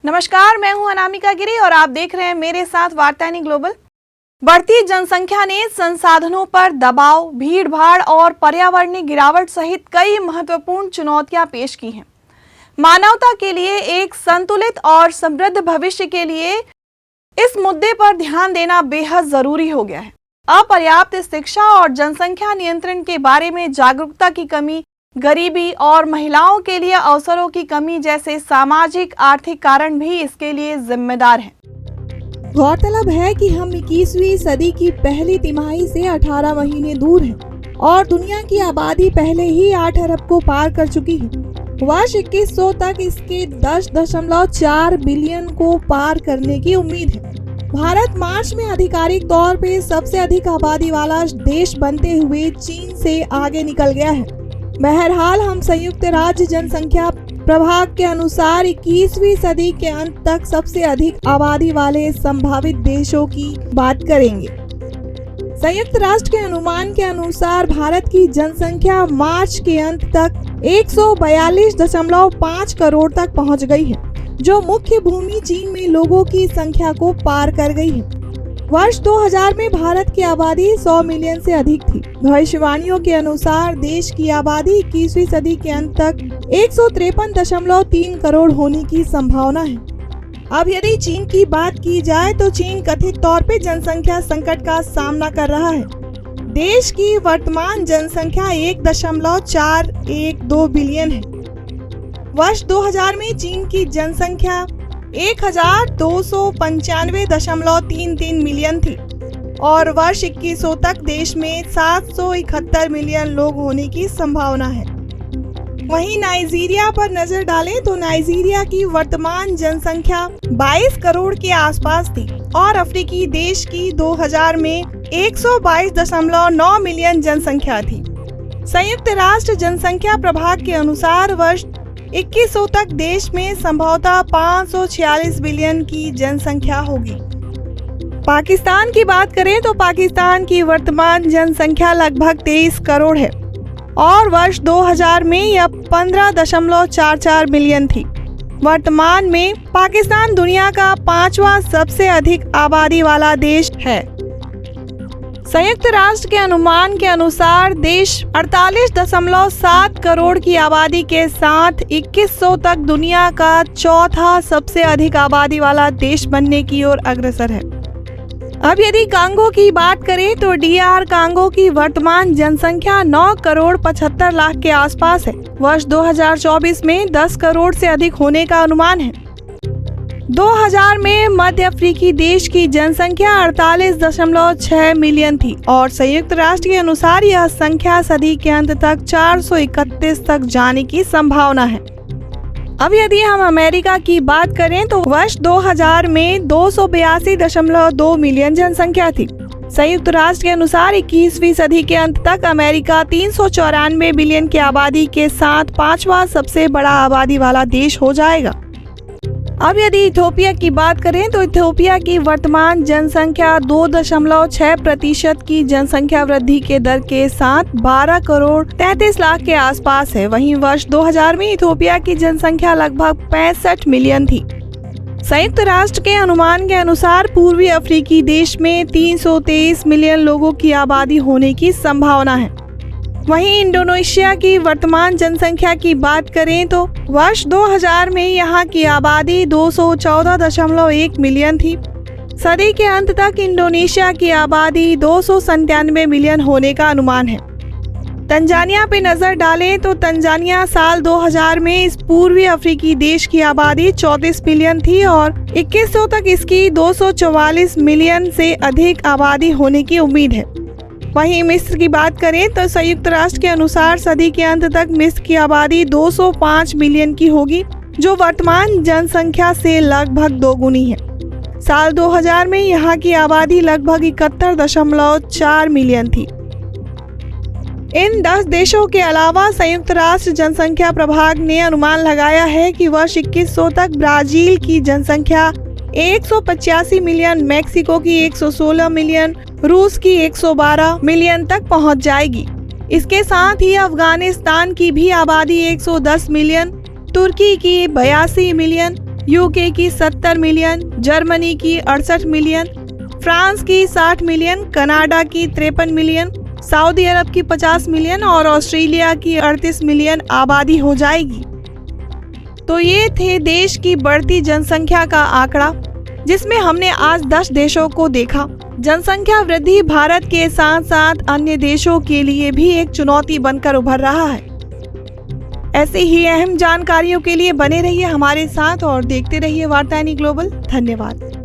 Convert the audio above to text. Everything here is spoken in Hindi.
नमस्कार, मैं हूं अनामिका गिरी और आप देख रहे हैं मेरे साथ वार्तानी ग्लोबल। बढ़ती जनसंख्या ने संसाधनों पर दबाव, भीड़-भाड़ और पर्यावरणीय गिरावट सहित कई महत्वपूर्ण चुनौतियां पेश की हैं। मानवता के लिए एक संतुलित और समृद्ध भविष्य के लिए इस मुद्दे पर ध्यान देना बेहद जरूरी हो गया है। अपर्याप्त शिक्षा और जनसंख्या नियंत्रण के बारे में जागरूकता की कमी, गरीबी और महिलाओं के लिए अवसरों की कमी जैसे सामाजिक आर्थिक कारण भी इसके लिए जिम्मेदार हैं। गौरतलब है कि हम 21वीं सदी की पहली तिमाही से 18 महीने दूर हैं और दुनिया की आबादी पहले ही 8 अरब को पार कर चुकी है। वर्ष 2100 तक इसके 10.4 बिलियन को पार करने की उम्मीद है। भारत मार्च में आधिकारिक तौर पे सबसे अधिक आबादी वाला देश बनते हुए चीन से आगे निकल गया है। बहरहाल हम संयुक्त राज्य जनसंख्या प्रभाग के अनुसार 21वीं सदी के अंत तक सबसे अधिक आबादी वाले संभावित देशों की बात करेंगे। संयुक्त राष्ट्र के अनुमान के अनुसार भारत की जनसंख्या मार्च के अंत तक 142.5 करोड़ तक पहुंच गई है, जो मुख्य भूमि चीन में लोगों की संख्या को पार कर गई है। वर्ष 2000 में भारत की आबादी 100 मिलियन से अधिक थी। भविष्यवाणियों के अनुसार देश की आबादी 21वीं सदी के अंत तक 153.3 करोड़ होने की संभावना है। अब यदि चीन की बात की जाए तो चीन कथित तौर पे जनसंख्या संकट का सामना कर रहा है। देश की वर्तमान जनसंख्या 1.412 बिलियन है। वर्ष 2000 में चीन की जनसंख्या 1295.33 मिलियन थी और वर्ष 2100 तक देश में 771 मिलियन लोग होने की संभावना है। वहीं नाइजीरिया पर नजर डालें तो नाइजीरिया की वर्तमान जनसंख्या 22 करोड़ के आसपास थी और अफ्रीकी देश की 2000 में 122.9 मिलियन जनसंख्या थी। संयुक्त राष्ट्र जनसंख्या प्रभाग के अनुसार वर्ष 2100 तक देश में संभवतः 546 बिलियन की जनसंख्या होगी। पाकिस्तान की बात करें तो पाकिस्तान की वर्तमान जनसंख्या लगभग 23 करोड़ है और वर्ष 2000 में यह 15.44 बिलियन थी। वर्तमान में पाकिस्तान दुनिया का 5वां सबसे अधिक आबादी वाला देश है। संयुक्त राष्ट्र के अनुमान के अनुसार देश 48.7 करोड़ की आबादी के साथ 2100 तक दुनिया का चौथा सबसे अधिक आबादी वाला देश बनने की ओर अग्रसर है। अब यदि कांगो की बात करें तो DR कांगो की वर्तमान जनसंख्या 9 करोड़ 75 लाख के आसपास है। वर्ष 2024 में 10 करोड़ से अधिक होने का अनुमान है। 2000 में मध्य अफ्रीकी देश की जनसंख्या 48.6 मिलियन थी और संयुक्त राष्ट्र के अनुसार यह संख्या सदी के अंत तक 431 तक जाने की संभावना है। अब यदि हम अमेरिका की बात करें तो वर्ष 2000 में 282.2 मिलियन जनसंख्या थी। संयुक्त राष्ट्र के अनुसार 21वीं सदी के अंत तक अमेरिका 394 बिलियन की आबादी के साथ 5वां सबसे बड़ा आबादी वाला देश हो जाएगा। अब यदि इथियोपिया की बात करें तो इथियोपिया की वर्तमान जनसंख्या 2.6% की जनसंख्या वृद्धि के दर के साथ 12 करोड़ 33 लाख के आसपास है। वहीं वर्ष 2000 में इथियोपिया की जनसंख्या लगभग 65 मिलियन थी। संयुक्त राष्ट्र के अनुमान के अनुसार पूर्वी अफ्रीकी देश में 323 मिलियन लोगों की आबादी होने की संभावना है। वहीं इंडोनेशिया की वर्तमान जनसंख्या की बात करें तो वर्ष 2000 में यहाँ की आबादी 214.1 मिलियन थी। सदी के अंत तक इंडोनेशिया की आबादी 297 मिलियन होने का अनुमान है। तंजानिया पे नजर डालें तो तंजानिया साल 2000 में इस पूर्वी अफ्रीकी देश की आबादी 34 मिलियन थी और 2100 तक इसकी 244 मिलियन से अधिक आबादी होने की उम्मीद है। वहीं मिस्र की बात करें तो संयुक्त राष्ट्र के अनुसार सदी के अंत तक मिस्र की आबादी 205 मिलियन की होगी, जो वर्तमान जनसंख्या से लगभग दोगुनी है। साल 2000 में यहाँ की आबादी लगभग 71.4 मिलियन थी। इन 10 देशों के अलावा संयुक्त राष्ट्र जनसंख्या प्रभाग ने अनुमान लगाया है कि वर्ष 2100 तक ब्राजील की जनसंख्या 185 मिलियन, मैक्सिको की 116 मिलियन, रूस की 112 मिलियन तक पहुंच जाएगी। इसके साथ ही अफगानिस्तान की भी आबादी 110 मिलियन, तुर्की की 82 मिलियन, यूके की 70 मिलियन, जर्मनी की 68 मिलियन, फ्रांस की 60 मिलियन, कनाडा की 53 मिलियन, सऊदी अरब की 50 मिलियन और ऑस्ट्रेलिया की 38 मिलियन आबादी हो जाएगी। तो ये थे देश की बढ़ती जनसंख्या का आंकड़ा, जिसमें हमने आज 10 देशों को देखा। जनसंख्या वृद्धि भारत के साथ साथ अन्य देशों के लिए भी एक चुनौती बनकर उभर रहा है। ऐसे ही अहम जानकारियों के लिए बने रहिए हमारे साथ और देखते रहिए वार्तानी ग्लोबल। धन्यवाद।